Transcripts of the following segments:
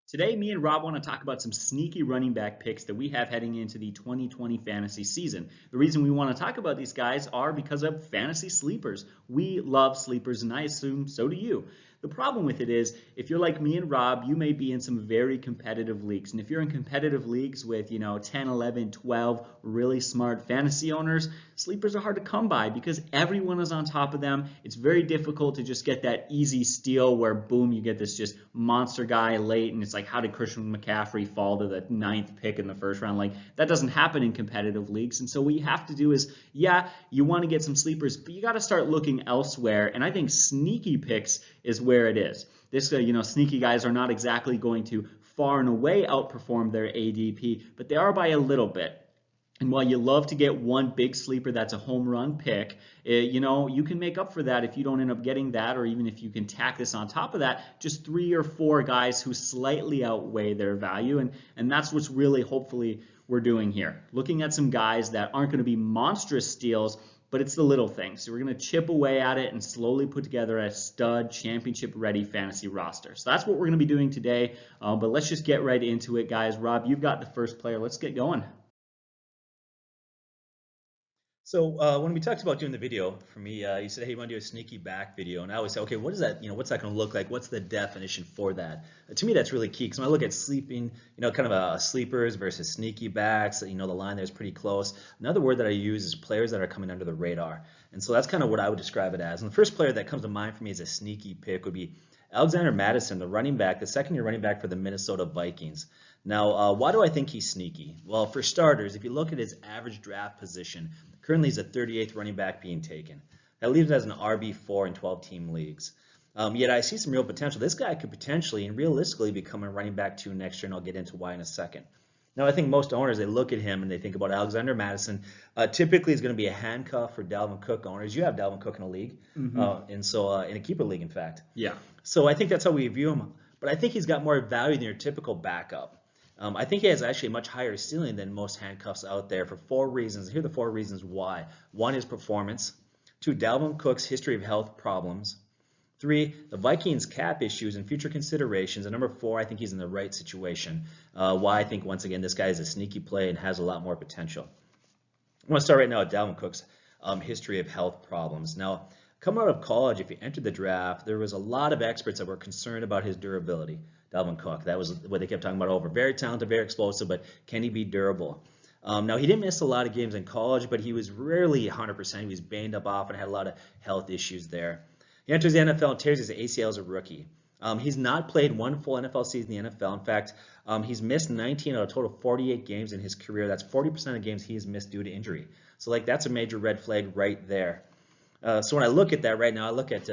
Today, me and Rob want to talk about some sneaky running back picks that we have heading into the 2020 fantasy season. The reason we want to talk about these guys are because of fantasy sleepers. We love sleepers, and I assume so do you. The problem with it is, if you're like me and Rob, you may be in some very competitive leagues. And if you're in competitive leagues with, 10, 11, 12 really smart fantasy owners, sleepers are hard to come by because everyone is on top of them. It's very difficult to just get that easy steal where, boom, you get this just monster guy late, and it's like, how did Christian McCaffrey fall to the 9th pick in the first round? Like, that doesn't happen in competitive leagues. And so what you have to do is, yeah, you want to get some sleepers, but you got to start looking elsewhere. And I think sneaky picks is where it is. This, sneaky guys are not exactly going to far and away outperform their ADP, but they are by a little bit. And while you love to get one big sleeper that's a home run pick, you can make up for that if you don't end up getting that, or even if you can tack this on top of that, just 3 or 4 guys who slightly outweigh their value. And that's what's really, hopefully, we're doing here. Looking at some guys that aren't going to be monstrous steals, but it's the little things. So we're going to chip away at it and slowly put together a stud championship-ready fantasy roster. So that's what we're going to be doing today. But let's just get right into it, guys. Rob, you've got the first player. Let's get going. So when we talked about doing the video, for me, you said, hey, you want to do a sneaky back video? And I always say, okay, what is that? What's that going to look like? What's the definition for that? To me, that's really key because when I look at sleeping, kind of sleepers versus sneaky backs, the line there is pretty close. Another word that I use is players that are coming under the radar. And so that's kind of what I would describe it as. And the first player that comes to mind for me as a sneaky pick would be Alexander Mattison, the running back, the second-year running back for the Minnesota Vikings. Now, why do I think he's sneaky? Well, for starters, if you look at his average draft position, currently he's a 38th running back being taken. That leaves him as an RB4 in 12-team leagues. Yet I see some real potential. This guy could potentially and realistically become a running back 2 next year, and I'll get into why in a second. Now, I think most owners, they look at him and they think about Alexander Mattison. Typically, he's going to be a handcuff for Dalvin Cook owners. You have Dalvin Cook in a league, and so in a keeper league, in fact. Yeah. So I think that's how we view him. But I think he's got more value than your typical backup. I think he has actually a much higher ceiling than most handcuffs out there for 4 reasons. Here are the 4 reasons why. 1 is performance. 2, Dalvin Cook's history of health problems. 3, the Vikings cap issues and future considerations. And number 4, I think he's in the right situation. Why I think, once again, this guy is a sneaky play and has a lot more potential. I want to start right now with Dalvin Cook's history of health problems. Now, coming out of college, if you entered the draft, there was a lot of experts that were concerned about his durability. Dalvin Cook, that was what they kept talking about over. Very talented, very explosive, but can he be durable? Now, he didn't miss a lot of games in college, but he was rarely 100%. He was banged up often, had a lot of health issues there. He enters the NFL and tears his ACL as a rookie. He's not played 1 full NFL season in the NFL. In fact, he's missed 19 out of a total of 48 games in his career. That's 40% of games he has missed due to injury. So, that's a major red flag right there. So when I look at that right now, I look at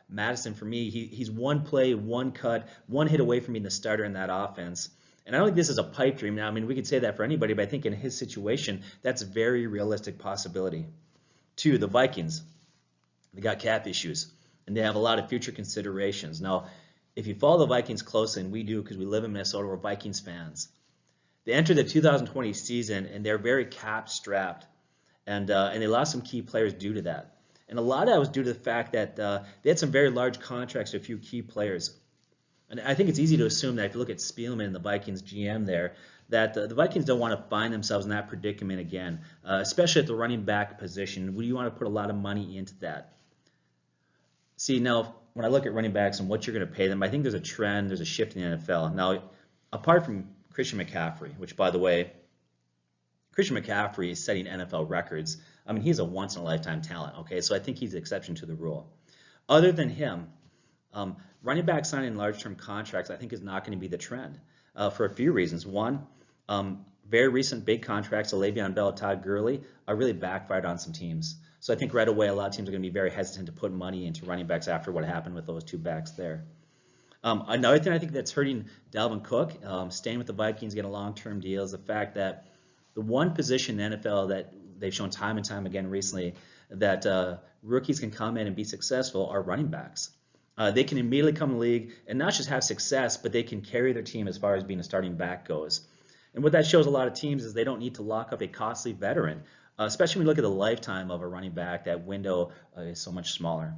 Mattison. For me, he's 1 play, 1 cut, 1 hit away from being the starter in that offense. And I don't think this is a pipe dream. Now, I mean, we could say that for anybody, but I think in his situation, that's a very realistic possibility. 2, the Vikings. They got cap issues, and they have a lot of future considerations. Now, if you follow the Vikings closely, and we do because we live in Minnesota, we're Vikings fans, they entered the 2020 season, and they're very cap-strapped, and they lost some key players due to that. And a lot of that was due to the fact that they had some very large contracts to a few key players. And I think it's easy to assume that if you look at Spielman and the Vikings GM there, that the Vikings don't want to find themselves in that predicament again, especially at the running back position. Would you want to put a lot of money into that? See, now, when I look at running backs and what you're going to pay them, I think there's a trend, there's a shift in the NFL. Now, apart from Christian McCaffrey, which, by the way, Christian McCaffrey is setting NFL records. I mean, he's a once-in-a-lifetime talent, okay? So I think he's the exception to the rule. Other than him, running back signing large-term contracts I think is not going to be the trend for a few reasons. 1, very recent big contracts, Le'Veon Bell, Todd Gurley, are really backfired on some teams. So I think right away a lot of teams are going to be very hesitant to put money into running backs after what happened with those 2 backs there. Another thing I think that's hurting Dalvin Cook, staying with the Vikings, getting a long-term deal, is the fact that the one position in the NFL that they've shown time and time again recently that rookies can come in and be successful are running backs. They can immediately come in the league and not just have success, but they can carry their team as far as being a starting back goes. And what that shows a lot of teams is they don't need to lock up a costly veteran, especially when you look at the lifetime of a running back. That window is so much smaller.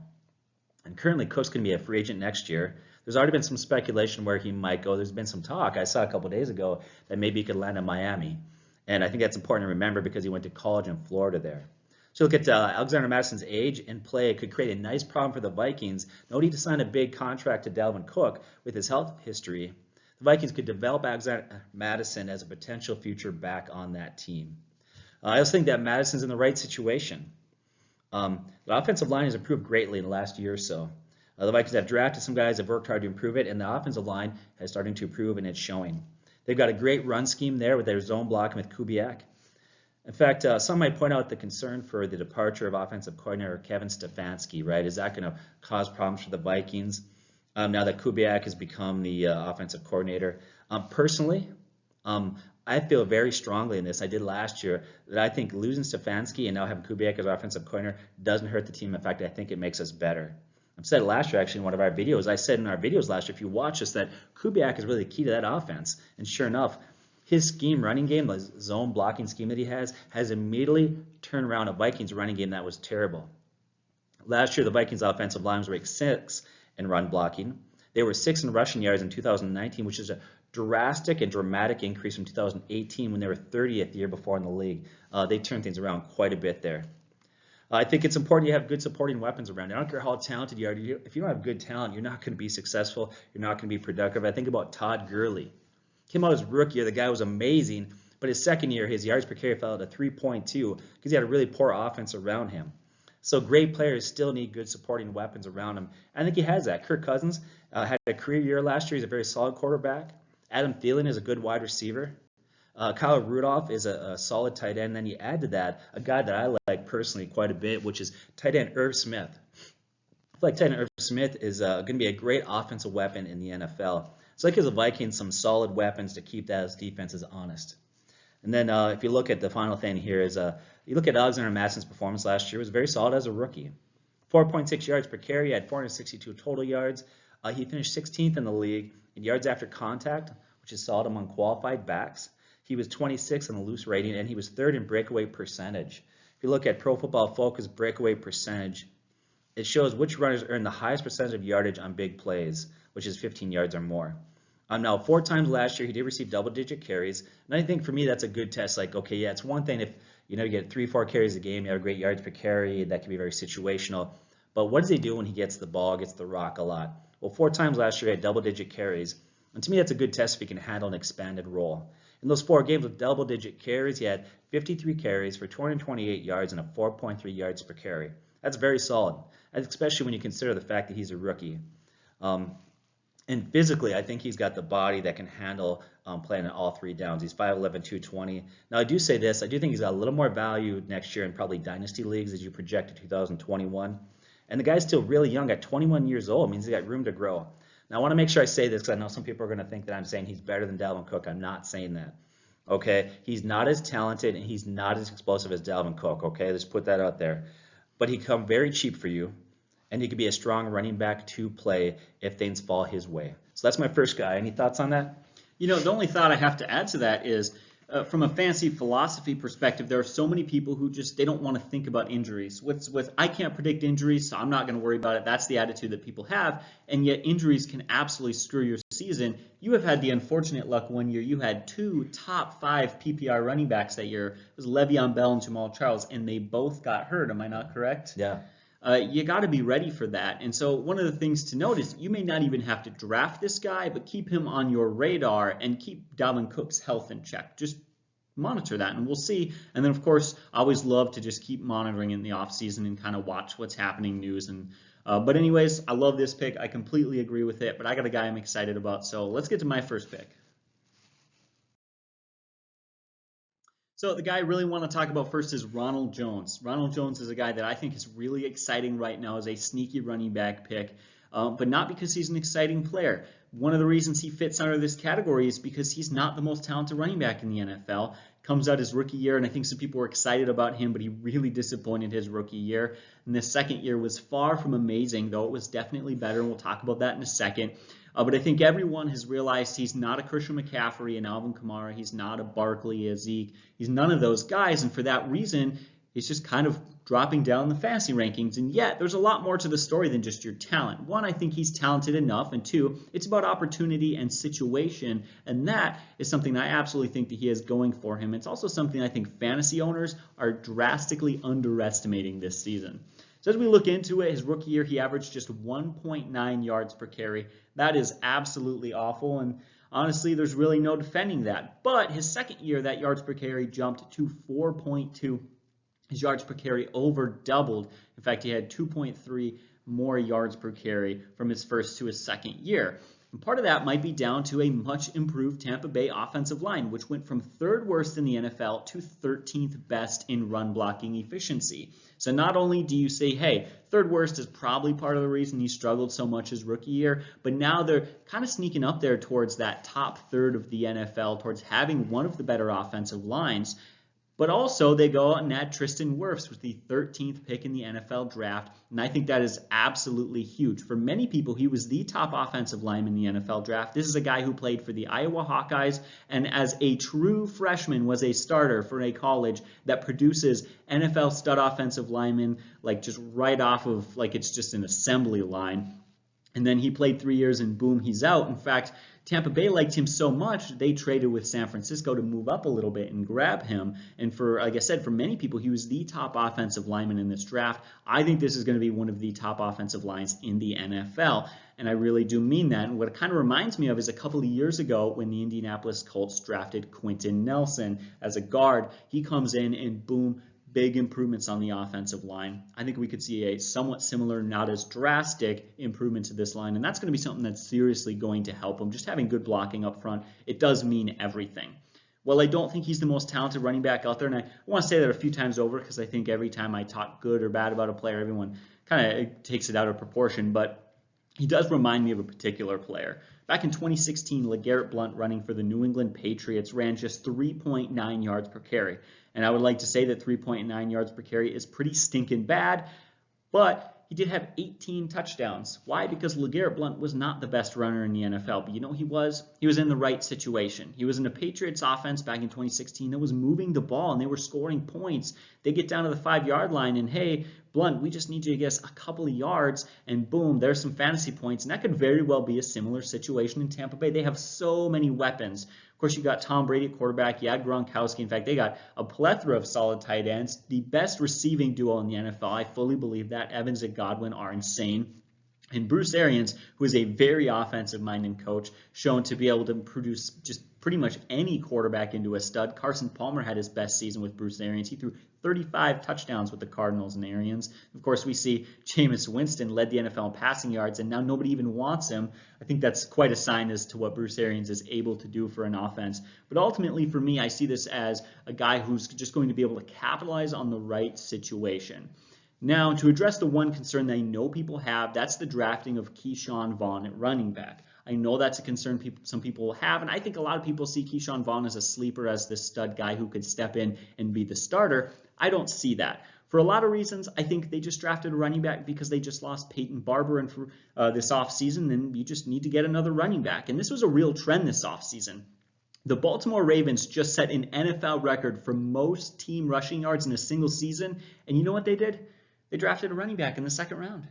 And currently, Cook's going to be a free agent next year. There's already been some speculation where he might go. There's been some talk. I saw a couple days ago that maybe he could land in Miami. And I think that's important to remember because he went to college in Florida there. So look at Alexander Mattison's age and play. It could create a nice problem for the Vikings. No need to sign a big contract to Dalvin Cook with his health history. The Vikings could develop Alexander Mattison as a potential future back on that team. I also think that Mattison's in the right situation. The offensive line has improved greatly in the last year or so. The Vikings have drafted some guys, have worked hard to improve it, and the offensive line has started to improve, and it's showing. They've got a great run scheme there with their zone blocking with Kubiak. In fact, some might point out the concern for the departure of offensive coordinator Kevin Stefanski, right? Is that going to cause problems for the Vikings now that Kubiak has become the offensive coordinator? Personally, I feel very strongly in this. I did last year that I think losing Stefanski and now having Kubiak as offensive coordinator doesn't hurt the team. In fact, I think it makes us better. I've said it last year, actually, in one of our videos. I said in our videos last year, if you watch us, that Kubiak is really the key to that offense. And sure enough, his scheme, running game, the zone blocking scheme that he has immediately turned around a Vikings running game that was terrible. Last year, the Vikings offensive line was ranked 6th in run blocking. They were 6th in rushing yards in 2019, which is a drastic and dramatic increase from 2018 when they were 30th the year before in the league. They turned things around quite a bit there. I think it's important you have good supporting weapons around you. I don't care how talented you are. If you don't have good talent, you're not going to be successful. You're not going to be productive. I think about Todd Gurley. Came out his rookie year, the guy was amazing, but his second year, his yards per carry fell to 3.2 because he had a really poor offense around him. So great players still need good supporting weapons around him. I think he has that. Kirk Cousins had a career year last year. He's a very solid quarterback. Adam Thielen is a good wide receiver. Kyle Rudolph is a solid tight end. Then you add to that a guy that I like personally quite a bit, which is tight end Irv Smith. I feel like tight end Irv Smith is going to be a great offensive weapon in the NFL. So that gives the Vikings some solid weapons to keep those defenses honest. And then if you look at the final thing here is you look at Alexander Mattison's performance last year. It was very solid as a rookie. 4.6 yards per carry, he had 462 total yards. He finished 16th in the league in yards after contact, which is solid among qualified backs. He was 26th in the loose rating, and he was 3rd in breakaway percentage. If you look at Pro Football Focus breakaway percentage, it shows which runners earn the highest percentage of yardage on big plays, which is 15 yards or more. Now, 4 times last year, he did receive double-digit carries, and I think for me that's a good test. Like, okay, yeah, it's one thing if you get 3-4 carries a game, you have great yards per carry, that can be very situational. But what does he do when he gets the ball, gets the rock a lot? Well, 4 times last year, he had double-digit carries, and to me that's a good test if he can handle an expanded role. In those 4 games with double-digit carries, he had 53 carries for 228 yards and a 4.3 yards per carry. That's very solid, especially when you consider the fact that he's a rookie. And physically, I think he's got the body that can handle playing on all 3 downs. He's 5'11", 220. Now, I do say this. I do think he's got a little more value next year in probably dynasty leagues as you project to 2021. And the guy's still really young at 21 years old. It means he's got room to grow. Now, I want to make sure I say this because I know some people are going to think that I'm saying he's better than Dalvin Cook. I'm not saying that. Okay? He's not as talented and he's not as explosive as Dalvin Cook. Okay? Let's put that out there. But he come very cheap for you. And he could be a strong running back to play if things fall his way. So that's my first guy. Any thoughts on that? The only thought I have to add to that is from a fantasy philosophy perspective, there are so many people who they don't want to think about injuries. With I can't predict injuries, so I'm not going to worry about it. That's the attitude that people have. And yet injuries can absolutely screw your season. You have had the unfortunate luck one year. You had 2 top 5 PPR running backs that year. It was Le'Veon Bell and Jamal Charles, and they both got hurt. Am I not correct? Yeah. You got to be ready for that. And so one of the things to note is you may not even have to draft this guy, but keep him on your radar and keep Dalvin Cook's health in check. Just monitor that, and we'll see. And then, of course, I always love to just keep monitoring in the offseason and kind of watch what's happening, news. But anyways, I love this pick. I completely agree with it, but I got a guy I'm excited about. So let's get to my first pick. So the guy I really want to talk about first is Ronald Jones. Ronald Jones is a guy that I think is really exciting right now as a sneaky running back pick, but not because he's an exciting player. One of the reasons he fits under this category is because he's not the most talented running back in the NFL. Comes out his rookie year, and I think some people were excited about him, but he really disappointed his rookie year. And the second year was far from amazing, though it was definitely better, and we'll talk about that in a second. But I think everyone has realized he's not a Christian McCaffrey and Alvin Kamara. He's not a Barkley, a Zeke. He's none of those guys, and for that reason, he's just kind of dropping down the fantasy rankings. And yet, there's a lot more to the story than just your talent. One, I think he's talented enough. And two, it's about opportunity and situation. And that is something I absolutely think that he has going for him. It's also something I think fantasy owners are drastically underestimating this season. So as we look into it, his rookie year, he averaged just 1.9 yards per carry. That is absolutely awful. And honestly, there's really no defending that. But his second year, that yards per carry jumped to 4.2. His yards per carry over doubled. In fact, he had 2.3 more yards per carry from his first to his second year. And part of that might be down to a much improved Tampa Bay offensive line, which went from third worst in the NFL to 13th best in run blocking efficiency. So not only do you say, hey, third worst is probably part of the reason he struggled so much his rookie year, but now they're kind of sneaking up there towards that top third of the NFL, towards having one of the better offensive lines. But also, they go out and add Tristan Wirfs with the 13th pick in the NFL draft, and I think that is absolutely huge. For many people, he was the top offensive lineman in the NFL draft. This is a guy who played for the Iowa Hawkeyes, and as a true freshman was a starter for a college that produces NFL stud offensive linemen, like just right off of, like it's just an assembly line. And then he played 3 years and boom, he's out. In fact, Tampa Bay liked him so much, they traded with San Francisco to move up a little bit and grab him. And for, like I said, for many people, he was the top offensive lineman in this draft. I think this is going to be one of the top offensive lines in the NFL. And I really do mean that. And what it kind of reminds me of is a couple of years ago when the Indianapolis Colts drafted Quentin Nelson as a guard. He comes in and boom, big improvements on the offensive line. I think we could see a somewhat similar, not as drastic improvement to this line, and that's going to be something that's seriously going to help him. Just having good blocking up front, it does mean everything. Well, I don't think he's the most talented running back out there, and I want to say that a few times over because I think every time I talk good or bad about a player, everyone kind of takes it out of proportion, but he does remind me of a particular player. Back in 2016, LeGarrette Blount, running for the New England Patriots, ran just 3.9 yards per carry. And I would like to say that 3.9 yards per carry is pretty stinking bad, but he did have 18 touchdowns. Why? Because LeGarrette Blount was not the best runner in the NFL, but you know he was? He was in the right situation. He was in a Patriots offense back in 2016 that was moving the ball, and they were scoring points. They get down to the 5-yard line, and hey, Blount, we just need you to get us a couple of yards, and boom, there's some fantasy points. And that could very well be a similar situation in Tampa Bay. They have so many weapons. Of course, you got Tom Brady at quarterback. You had Gronkowski. In fact, they got a plethora of solid tight ends. The best receiving duo in the NFL. I fully believe that. Evans and Godwin are insane. And Bruce Arians, who is a very offensive-minded coach, shown to be able to produce just pretty much any quarterback into a stud. Carson Palmer had his best season with Bruce Arians. He threw 35 touchdowns with the Cardinals and Arians. Of course, we see Jameis Winston led the NFL in passing yards, and now nobody even wants him. I think that's quite a sign as to what Bruce Arians is able to do for an offense. But ultimately, for me, I see this as a guy who's just going to be able to capitalize on the right situation. Now, to address the one concern that I know people have, that's the drafting of Keyshawn Vaughn at running back. I know that's a concern some people have, and I think a lot of people see Keyshawn Vaughn as a sleeper, as this stud guy who could step in and be the starter. I don't see that. For a lot of reasons, I think they just drafted a running back because they just lost Peyton Barber and for this offseason, and you just need to get another running back. And this was a real trend this offseason. The Baltimore Ravens just set an NFL record for most team rushing yards in a single season, and you know what they did? They drafted a running back in the second round.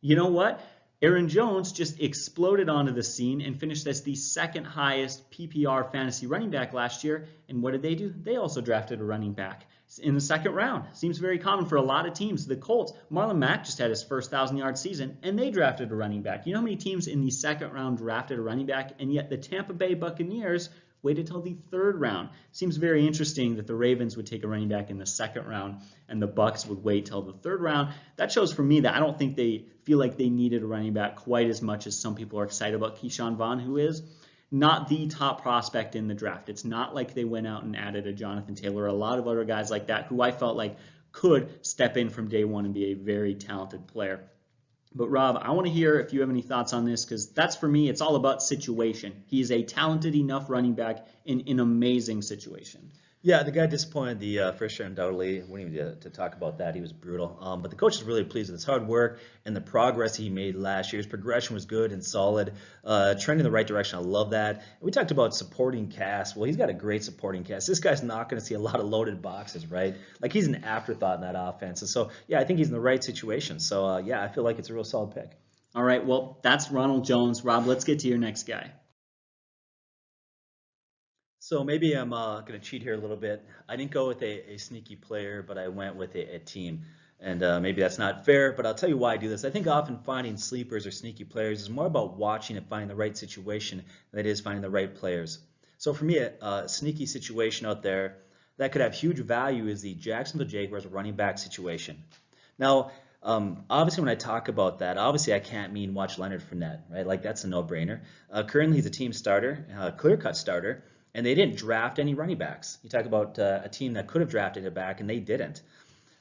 You know what? Aaron Jones just exploded onto the scene and finished as the second highest PPR fantasy running back last year. And what did they do? They also drafted a running back in the second round. Seems very common for a lot of teams. The Colts, Marlon Mack just had his first 1,000-yard season, and they drafted a running back. You know how many teams in the second round drafted a running back, and yet the Tampa Bay Buccaneers waited till the third round. Seems very interesting that the Ravens would take a running back in the second round and the Bucs would wait till the third round. That shows for me that I don't think they feel like they needed a running back quite as much as some people are excited about Keyshawn Vaughn, who is not the top prospect in the draft. It's not like they went out and added a Jonathan Taylor or a lot of other guys like that who I felt like could step in from day one and be a very talented player. But Rob, I want to hear if you have any thoughts on this, because that's, for me, it's all about situation. He's a talented enough running back in an amazing situation. Yeah, the guy disappointed the first year undoubtedly. We don't even need to talk about that. He was brutal. But the coach is really pleased with his hard work and the progress he made last year. His progression was good and solid, trending in the right direction. I love that. And we talked about supporting cast. Well, he's got a great supporting cast. This guy's not going to see a lot of loaded boxes, right? Like he's an afterthought in that offense. And so, yeah, I think he's in the right situation. So, yeah, I feel like it's a real solid pick. All right, well, that's Ronald Jones. Rob, let's get to your next guy. So maybe I'm going to cheat here a little bit. I didn't go with a sneaky player, but I went with a team. And maybe that's not fair, but I'll tell you why I do this. I think often finding sleepers or sneaky players is more about watching and finding the right situation than it is finding the right players. So for me, a sneaky situation out there that could have huge value is the Jacksonville Jaguars running back situation. Now, obviously, when I talk about that, obviously I can't mean watch Leonard Fournette, right? Like that's a no-brainer. Currently, he's a team starter, clear-cut starter. And they didn't draft any running backs. You talk about a team that could have drafted a back, and they didn't.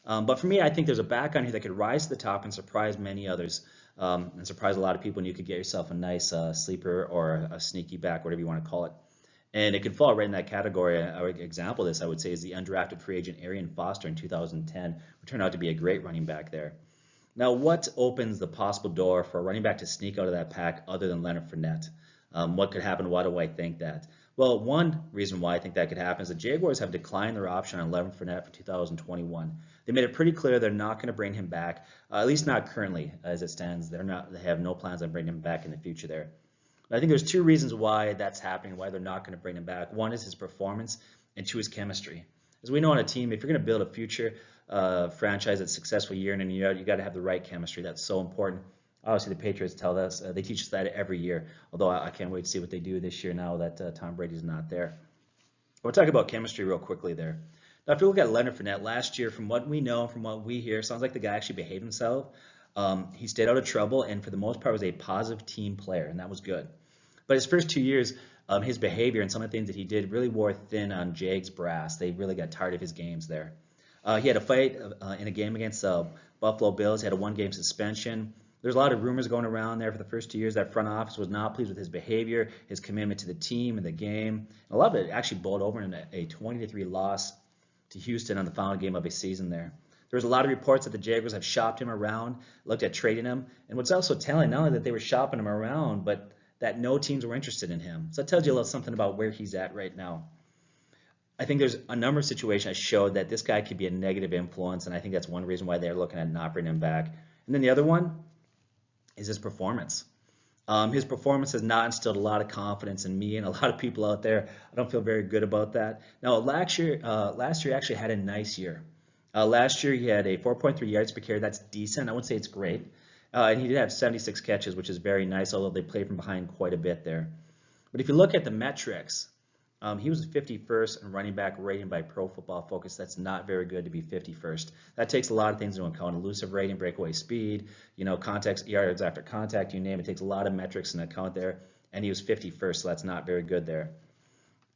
But for me, I think there's a back on here that could rise to the top and surprise many others, and surprise a lot of people, and you could get yourself a nice sleeper or a sneaky back, whatever you want to call it. And it could fall right in that category. An example of this, I would say, is the undrafted free agent Arian Foster in 2010, who turned out to be a great running back there. Now, what opens the possible door for a running back to sneak out of that pack other than Leonard Fournette? What could happen? Why do I think that? Well, one reason why I think that could happen is the Jaguars have declined their option on Leonard Fournette for 2021. They made it pretty clear they're not going to bring him back, at least not currently as it stands. They have no plans on bringing him back in the future there. I think there's two reasons why that's happening, why they're not going to bring him back. One is his performance, and two is chemistry. As we know on a team, if you're going to build a future franchise that's successful year in and year out, you got to have the right chemistry. That's so important. Obviously, the Patriots tell us, they teach us that every year, although I can't wait to see what they do this year now that Tom Brady's not there. We'll talk about chemistry real quickly there. Now, if you look at Leonard Fournette last year, from what we know, from what we hear, sounds like the guy actually behaved himself. He stayed out of trouble, and for the most part was a positive team player, and that was good. But his first 2 years, his behavior and some of the things that he did really wore thin on Jags brass. They really got tired of his games there. He had a fight in a game against the Buffalo Bills. He had a one-game suspension. There's a lot of rumors going around there for the first 2 years that front office was not pleased with his behavior, his commitment to the team and the game. A lot of it actually boiled over in a 20-3 loss to Houston on the final game of his season there. There was a lot of reports that the Jaguars have shopped him around, looked at trading him, and what's also telling, not only that they were shopping him around, but that no teams were interested in him. So that tells you a little something about where he's at right now. I think there's a number of situations that showed that this guy could be a negative influence, and I think that's one reason why they're looking at not bringing him back. And then the other one is his performance. His performance has not instilled a lot of confidence in me and a lot of people out there. I don't feel very good about that. Now, last year he actually had a nice year. Last year he had a 4.3 yards per carry. That's decent. I wouldn't say it's great. And he did have 76 catches, which is very nice, although they played from behind quite a bit there. But if you look at the metrics, he was 51st in running back rating by Pro Football Focus. That's not very good to be 51st. That takes a lot of things into account: elusive rating, breakaway speed, context, yards after contact, you name it. It takes a lot of metrics into account there. And he was 51st, so that's not very good there.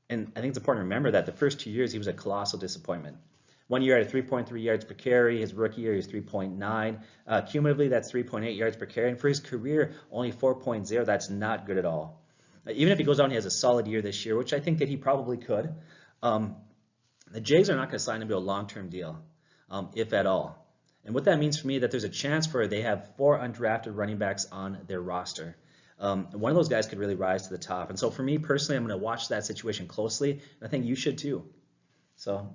And I think it's important to remember that the first 2 years he was a colossal disappointment. 1 year at 3.3 yards per carry. His rookie year he was 3.9. Cumulatively, that's 3.8 yards per carry. And for his career, only 4.0. That's not good at all. Even if he goes out and he has a solid year this year, which I think that he probably could, the Jags are not going to sign him to a long-term deal, if at all. And what that means for me, that there's a chance for they have 4 undrafted running backs on their roster. One of those guys could really rise to the top. And so for me personally, I'm going to watch that situation closely, and I think you should too. So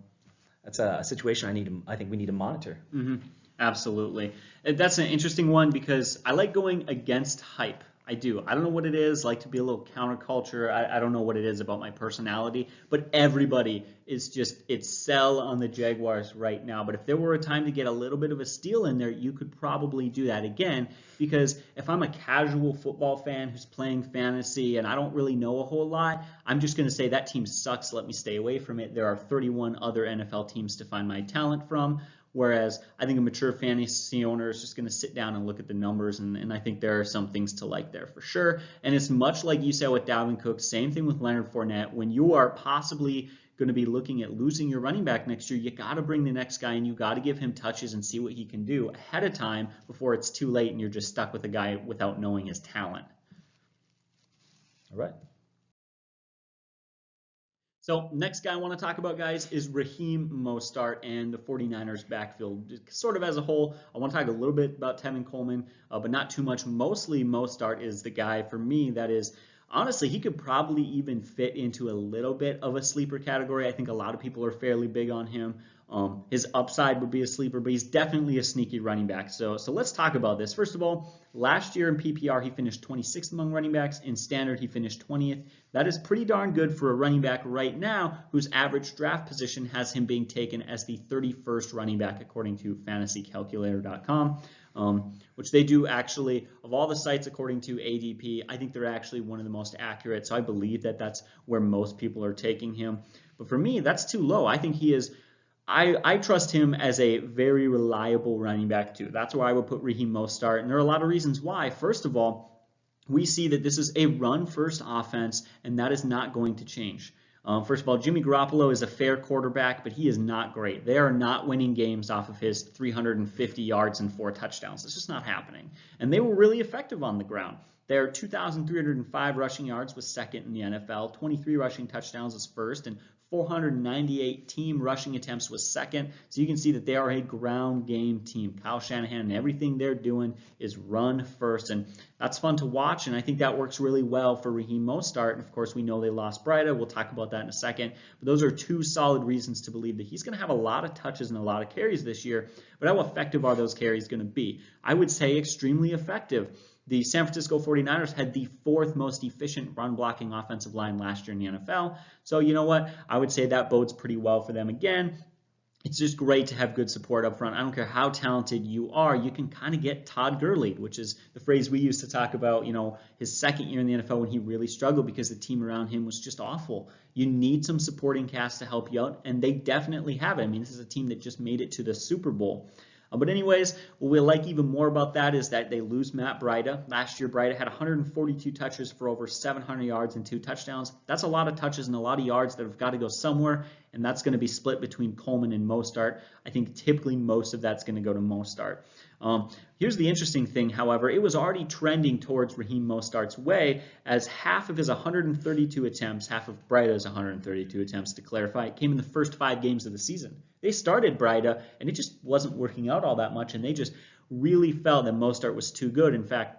that's a situation I think we need to monitor. Mm-hmm. Absolutely. And that's an interesting one because I like going against hype. I do. I don't know what it is, like to be a little counterculture. I don't know what it is about my personality, but everybody is just, it's sell on the Jaguars right now. But if there were a time to get a little bit of a steal in there, you could probably do that again, because if I'm a casual football fan who's playing fantasy and I don't really know a whole lot, I'm just going to say that team sucks. Let me stay away from it. There are 31 other NFL teams to find my talent from. Whereas I think a mature fantasy owner is just going to sit down and look at the numbers, and I think there are some things to like there for sure. And it's much like you said with Dalvin Cook, same thing with Leonard Fournette. When you are possibly going to be looking at losing your running back next year, you got to bring the next guy and you got to give him touches and see what he can do ahead of time before it's too late and you're just stuck with a guy without knowing his talent. All right. So next guy I want to talk about, guys, is Raheem Mostert and the 49ers backfield. Just sort of as a whole, I want to talk a little bit about Tevin Coleman, but not too much. Mostly Mostert is the guy for me that is, honestly, he could probably even fit into a little bit of a sleeper category. I think a lot of people are fairly big on him. His upside would be a sleeper, but he's definitely a sneaky running back. So let's talk about this. First of all, last year in PPR, he finished 26th among running backs. In standard, he finished 20th. That is pretty darn good for a running back right now whose average draft position has him being taken as the 31st running back according to fantasycalculator.com. Which they do actually, of all the sites according to ADP, I think they're actually one of the most accurate. So I believe that that's where most people are taking him. But for me, that's too low. I think he is, I trust him as a very reliable running back too. That's where I would put Raheem Mostert. And there are a lot of reasons why. First of all, we see that this is a run-first offense, and that is not going to change. First of all, Jimmy Garoppolo is a fair quarterback, but he is not great. They are not winning games off of his 350 yards and 4 touchdowns. It's just not happening. And they were really effective on the ground. Their 2,305 rushing yards was second in the NFL, 23 rushing touchdowns was first, and 498 team rushing attempts was second. So you can see that they are a ground game team. Kyle Shanahan and everything they're doing is run first, and that's fun to watch, and I think that works really well for Raheem Mostert. And of course, we know they lost Breida. We'll talk about that in a second. But those are 2 solid reasons to believe that he's going to have a lot of touches and a lot of carries this year. But how effective are those carries going to be? I would say extremely effective. The San Francisco 49ers had the 4th most efficient run-blocking offensive line last year in the NFL. So you know what? I would say that bodes pretty well for them again. It's just great to have good support up front. I don't care how talented you are, you can kind of get Todd Gurley, which is the phrase we used to talk about, his second year in the NFL when he really struggled because the team around him was just awful. You need some supporting cast to help you out, and they definitely have it. I mean, this is a team that just made it to the Super Bowl. But anyways, what we like even more about that is that they lose Matt Breida. Last year, Breida had 142 touches for over 700 yards and 2 touchdowns. That's a lot of touches and a lot of yards that have got to go somewhere, and that's going to be split between Coleman and Mostert. I think typically most of that's going to go to Mostert. Here's the interesting thing, however. It was already trending towards Raheem Mostert's way, as half of his 132 attempts, half of Breida's 132 attempts to clarify, came in the first 5 games of the season. They started Breida, and it just wasn't working out all that much, and they just really felt that Mostert was too good. In fact,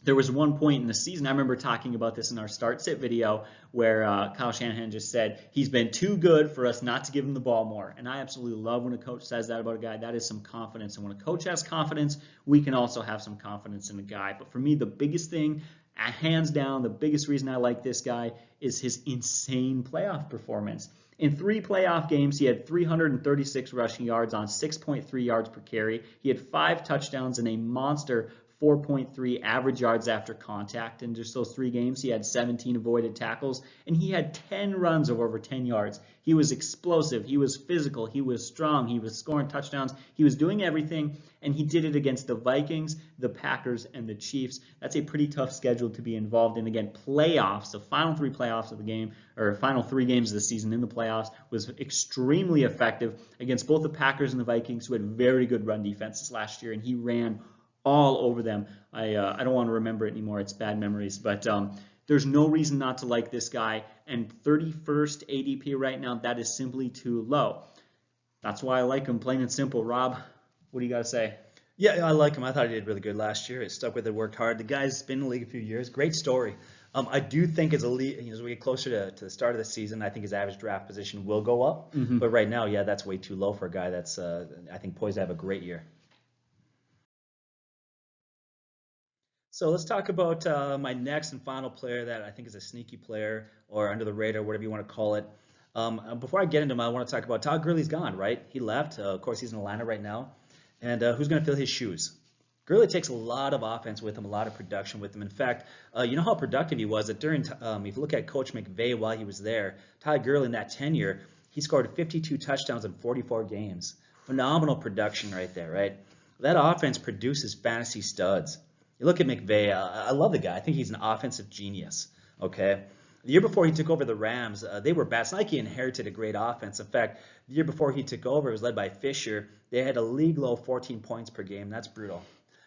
there was one point in the season, I remember talking about this in our start-sit video, where Kyle Shanahan just said, he's been too good for us not to give him the ball more. And I absolutely love when a coach says that about a guy. That is some confidence. And when a coach has confidence, we can also have some confidence in a guy. But for me, the biggest thing, hands down, the biggest reason I like this guy is his insane playoff performance. In 3 playoff games, he had 336 rushing yards on 6.3 yards per carry. He had 5 touchdowns and a monster 4.3 average yards after contact. In just those 3 games, he had 17 avoided tackles, and he had 10 runs of over 10 yards. He was explosive. He was physical. He was strong. He was scoring touchdowns. He was doing everything, and he did it against the Vikings, the Packers, and the Chiefs. That's a pretty tough schedule to be involved in. Again, playoffs, the final 3 playoffs of the game, or final 3 games of the season in the playoffs, was extremely effective against both the Packers and the Vikings, who had very good run defenses last year, and he ran all over them. I don't want to remember it anymore. It's bad memories. But there's no reason not to like this guy. And 31st ADP right now, that is simply too low. That's why I like him, plain and simple. Rob, what do you got to say? Yeah, I like him. I thought he did really good last year. He stuck with it, worked hard. The guy's been in the league a few years. Great story. I do think as we get closer to the start of the season, I think his average draft position will go up. Mm-hmm. But right now, yeah, that's way too low for a guy that's, I think, poised to have a great year. So let's talk about my next and final player that I think is a sneaky player or under the radar, whatever you want to call it. Before I get into him, I want to talk about Todd Gurley's gone, right? He left. Of course, he's in Atlanta right now. And who's going to fill his shoes? Gurley takes a lot of offense with him, a lot of production with him. In fact, you know how productive he was that during, if you look at Coach McVay while he was there, Todd Gurley in that tenure, he scored 52 touchdowns in 44 games. Phenomenal production right there, right? That offense produces fantasy studs. You look at McVay, I love the guy. I think he's an offensive genius, okay? The year before he took over the Rams, they were bad. It's not like he inherited a great offense. In fact, the year before he took over, it was led by Fisher. They had a league-low 14 points per game. That's brutal.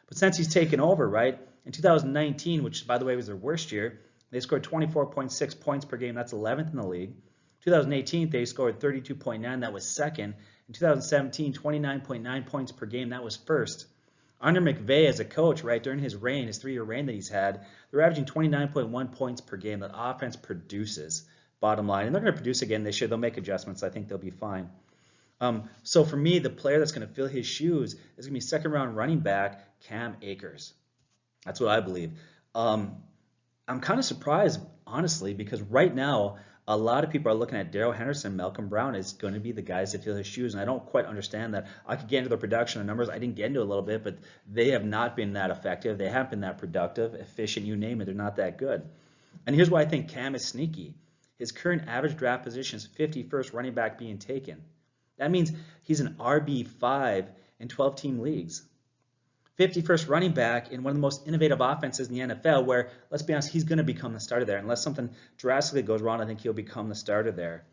But since he's taken over, right, in 2019, which, by the way, was their worst year, they scored 24.6 points per game. That's 11th in the league. 2018, they scored 32.9. That was second. In 2017, 29.9 points per game. That was first. Under McVay as a coach, right, during his reign, his 3-year reign that he's had, they're averaging 29.1 points per game. That offense produces, bottom line. And they're going to produce again this year. They'll make adjustments. I think they'll be fine. So for me, the player that's going to fill his shoes is going to be second-round running back Cam Akers. That's what I believe. I'm kind of surprised, honestly, because right now, a lot of people are looking at Darrell Henderson, Malcolm Brown is going to be the guys that fill his shoes, and I don't quite understand that. I could get into the production and numbers. I didn't get into it a little bit, but they have not been that effective. They haven't been that productive, efficient, you name it. They're not that good. And here's why I think Cam is sneaky. His current average draft position is 51st running back being taken. That means he's an RB5 in 12-team leagues. 51st running back in one of the most innovative offenses in the NFL where, let's be honest, he's going to become the starter there. Unless something drastically goes wrong, I think he'll become the starter there.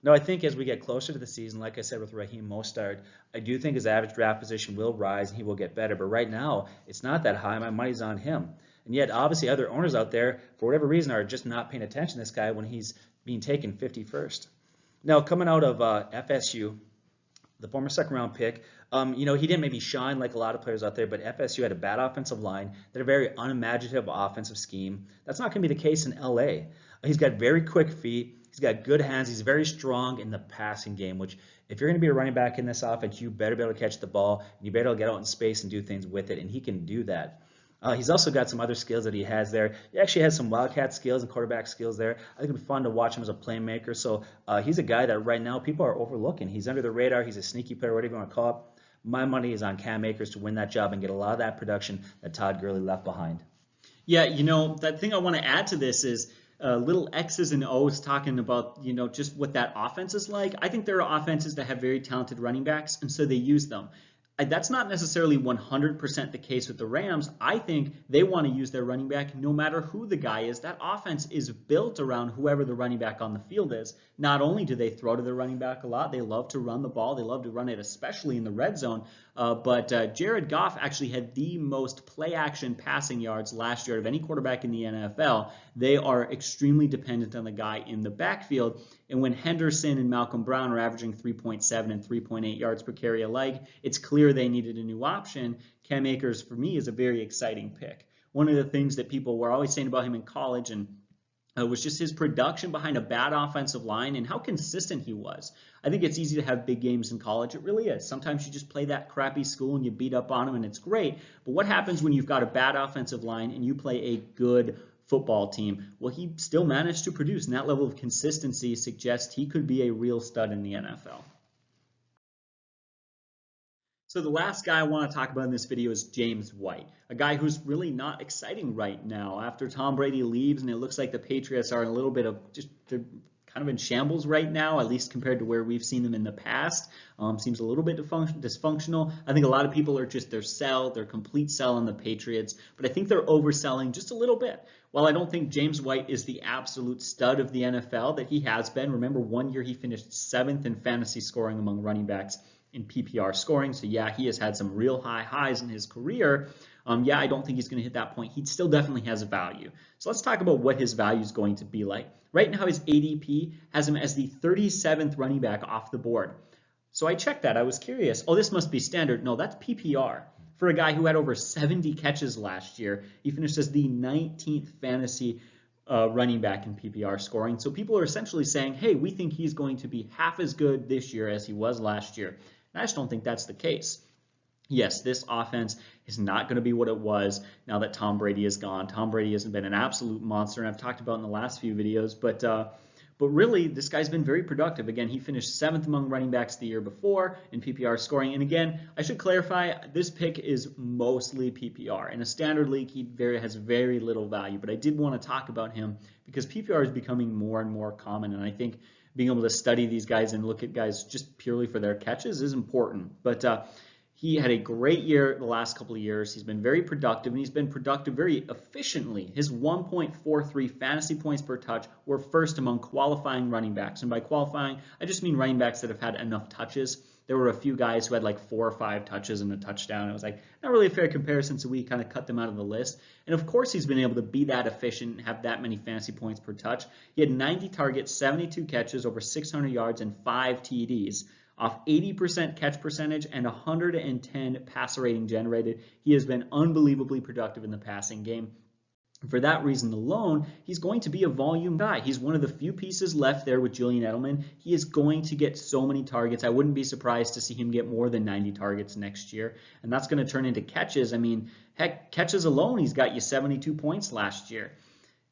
Now, I think as we get closer to the season, like I said with Raheem Mostert, I do think his average draft position will rise and he will get better. But right now, it's not that high. My money's on him. And yet, obviously, other owners out there, for whatever reason, are just not paying attention to this guy when he's being taken 51st. Now, coming out of FSU, the former second-round pick, he didn't maybe shine like a lot of players out there, but FSU had a bad offensive line. They had a very unimaginative offensive scheme. That's not going to be the case in LA. He's got very quick feet. He's got good hands. He's very strong in the passing game, which if you're going to be a running back in this offense, you better be able to catch the ball. You better get out in space and do things with it, and he can do that. He's also got some other skills that he has there. He actually has some wildcat skills and quarterback skills there. I think it'd be fun to watch him as a playmaker. So he's a guy that right now people are overlooking. He's under the radar. He's a sneaky player, whatever you want to call it. My money is on Cam Akers to win that job and get a lot of that production that Todd Gurley left behind. Yeah, that thing I want to add to this is little X's and O's talking about, just what that offense is like. I think there are offenses that have very talented running backs, and so they use them. That's not necessarily 100% the case with the Rams. I think they want to use their running back no matter who the guy is. That offense is built around whoever the running back on the field is. Not only do they throw to their running back a lot, they love to run the ball. They love to run it, especially in the red zone. But Jared Goff actually had the most play-action passing yards last year of any quarterback in the NFL. They are extremely dependent on the guy in the backfield. And when Henderson and Malcolm Brown are averaging 3.7 and 3.8 yards per carry alike, it's clear they needed a new option. Cam Akers, for me, is a very exciting pick. One of the things that people were always saying about him in college and was just his production behind a bad offensive line and how consistent he was. I think it's easy to have big games in college. It really is. Sometimes you just play that crappy school and you beat up on them and it's great. But what happens when you've got a bad offensive line and you play a good football team? Well, he still managed to produce, and that level of consistency suggests he could be a real stud in the NFL. So the last guy I want to talk about in this video is James White, a guy who's really not exciting right now. After Tom Brady leaves, and it looks like the Patriots are in a little bit of they're kind of in shambles right now, at least compared to where we've seen them in the past. Seems a little bit dysfunctional. I think a lot of people are just they're complete sell on the Patriots, but I think they're overselling just a little bit. While I don't think James White is the absolute stud of the NFL that he has been, remember 1 year he finished 7th in fantasy scoring among running backs in PPR scoring. So yeah, he has had some real high highs in his career. I don't think he's going to hit that point. He still definitely has a value. So let's talk about what his value is going to be like. Right now, his ADP has him as the 37th running back off the board. So I checked that. I was curious. Oh, this must be standard. No, that's PPR. For a guy who had over 70 catches last year, he finished as the 19th fantasy running back in PPR scoring. So people are essentially saying, hey, we think he's going to be half as good this year as he was last year. And I just don't think that's the case. Yes, this offense is not going to be what it was now that Tom Brady is gone. Tom Brady has been an absolute monster, and I've talked about in the last few videos, but really, this guy's been very productive. Again, he finished 7th among running backs the year before in PPR scoring. And again, I should clarify, this pick is mostly PPR. In a standard league, he has very little value, but I did want to talk about him because PPR is becoming more and more common, and I think being able to study these guys and look at guys just purely for their catches is important. But He had a great year the last couple of years. He's been very productive, and he's been productive very efficiently. His 1.43 fantasy points per touch were first among qualifying running backs. And by qualifying, I just mean running backs that have had enough touches. There were a few guys who had like 4 or 5 touches and a touchdown. It was like not really a fair comparison, so we kind of cut them out of the list. And of course, he's been able to be that efficient and have that many fantasy points per touch. He had 90 targets, 72 catches, over 600 yards, and 5 TDs. Off 80% catch percentage and 110 passer rating generated. He has been unbelievably productive in the passing game. For that reason alone, he's going to be a volume guy. He's one of the few pieces left there with Julian Edelman. He is going to get so many targets. I wouldn't be surprised to see him get more than 90 targets next year. And that's going to turn into catches. I mean, heck, catches alone, he's got you 72 points last year.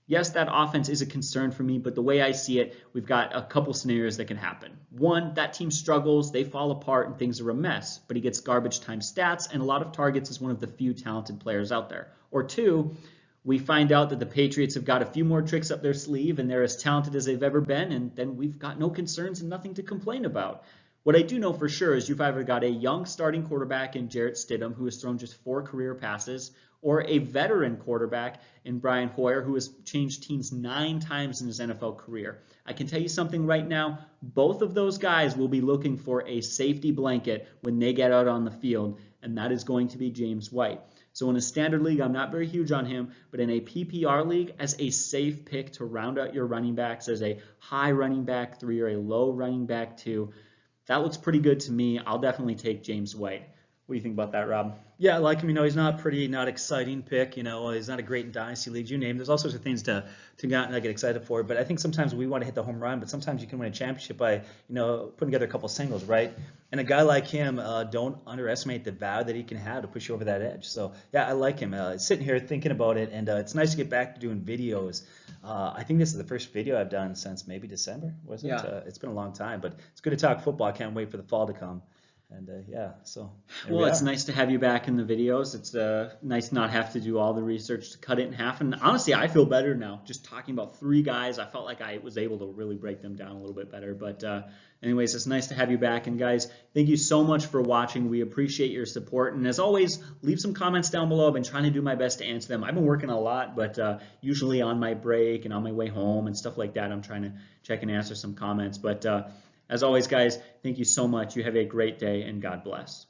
Yes, that offense is a concern for me, but the way I see it, we've got a couple scenarios that can happen. One, that team struggles, they fall apart, and things are a mess, but he gets garbage time stats and a lot of targets as one of the few talented players out there. Or two, we find out that the Patriots have got a few more tricks up their sleeve and they're as talented as they've ever been, and then we've got no concerns and nothing to complain about. What I do know for sure is you've either got a young starting quarterback in Jarrett Stidham, who has thrown just 4 career passes, or a veteran quarterback in Brian Hoyer, who has changed teams 9 times in his NFL career. I can tell you something right now, both of those guys will be looking for a safety blanket when they get out on the field, and that is going to be James White. So in a standard league, I'm not very huge on him, but in a PPR league, as a safe pick to round out your running backs, as a high running back 3 or a low running back 2, that looks pretty good to me. I'll definitely take James White. What do you think about that, Rob? Yeah, I like him. He's not pretty, not exciting pick. He's not a great in dynasty leagues. You name. There's all sorts of things to not get excited for. But I think sometimes we want to hit the home run, but sometimes you can win a championship by putting together a couple singles, right? And a guy like him, don't underestimate the value that he can have to push you over that edge. So yeah, I like him. Sitting here thinking about it, and it's nice to get back to doing videos. I think this is the first video I've done since maybe December, wasn't it? Yeah. It's been a long time, but it's good to talk football. I can't wait for the fall to come. And so well, it's nice to have you back in the videos. It's nice not have to do all the research to cut it in half. And honestly, I feel better now. Just talking about 3 guys, I felt like I was able to really break them down a little bit better. But anyways, it's nice to have you back. And guys, thank you so much for watching. We appreciate your support. And as always, leave some comments down below. I've been trying to do my best to answer them. I've been working a lot, but usually on my break and on my way home and stuff like that, I'm trying to check and answer some comments. But as always, guys, thank you so much. You have a great day, and God bless.